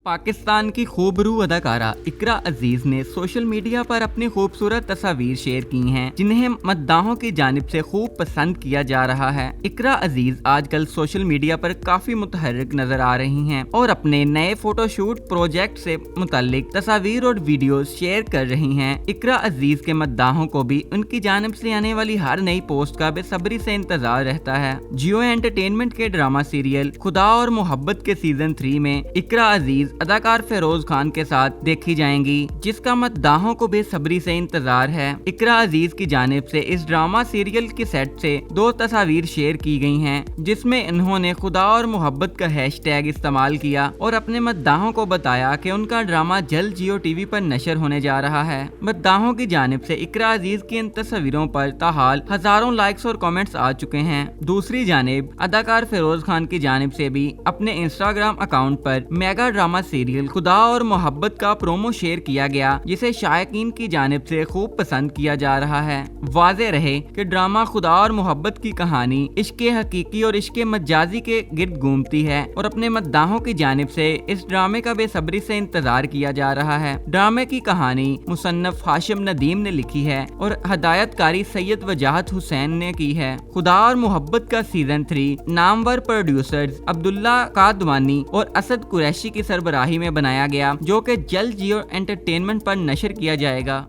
पाकिस्तान की खूबरू अदाकारा इकरा अजीज ने सोशल मीडिया पर अपनी खूबसूरत तस्वीर शेयर की हैं, जिन्हें मद्दाहों की जानिब से खूब पसंद किया जा रहा है। इकरा अजीज आजकल सोशल मीडिया पर काफी मुतहर्रिक नजर आ रही हैं और अपने नए फोटोशूट प्रोजेक्ट से मुताल्लिक तस्वीर और वीडियो शेयर कर रही हैं। इकरा अजीज के मद्दाहों को भी उनकी जानिब से आने वाली हर नई पोस्ट का बेसब्री से इंतजार रहता है। जियो एंटरटेनमेंट के ड्रामा सीरियल खुदा और मोहब्बत के सीजन 3 में इकरा अजीज अदाकार फेरोज खान के साथ देखी जाएंगी, जिसका मद्दाहों को बेसब्री से इंतजार है। इकरा अजीज की जानिब से इस ड्रामा सीरियल के सेट से 2 तस्वीर शेयर की गई हैं, जिसमें इन्होंने खुदा और मोहब्बत का हैशटैग इस्तेमाल किया और अपने मद्दाहों को बताया कि उनका ड्रामा जल्द जियो टीवी पर नशर होने जा रहा है। मद्दाहों की जानिब से इकरा अजीज की इन तस्वीरों पर ताहाल हजारों लाइक्स और कमेंट्स आ चुके हैं। दूसरी जानिब अदाकार फेरोज खान की जानिब से भी अपने इंस्टाग्राम अकाउंट पर मेगा ड्रामा सीरियल खुदा और मोहब्बत का प्रोमो शेयर किया गया, जिसे शायकीन की जानिब से खूब पसंद किया जा रहा है। वाज़ेह रहे कि ड्रामा खुदा और मोहब्बत की कहानी इश्क हकीकी और इश्क मजाजी के गिर्द घूमती है और अपने मद्दाहों की जानिब से इस ड्रामे का बेसब्री से इंतजार किया जा रहा है। ड्रामे की कहानी मुसन्नफ हाशिम नदीम ने लिखी है और हदायतकारी सैयद वजाहत हुसैन ने की है। खुदा और मोहब्बत का सीजन 3 नामवर प्रोड्यूसर्स अब्दुल्ला कादवानी और असद कुरैशी की सरबराही में बनाया गया, जो कि जल्द जियो एंटरटेनमेंट पर नशर किया जाएगा।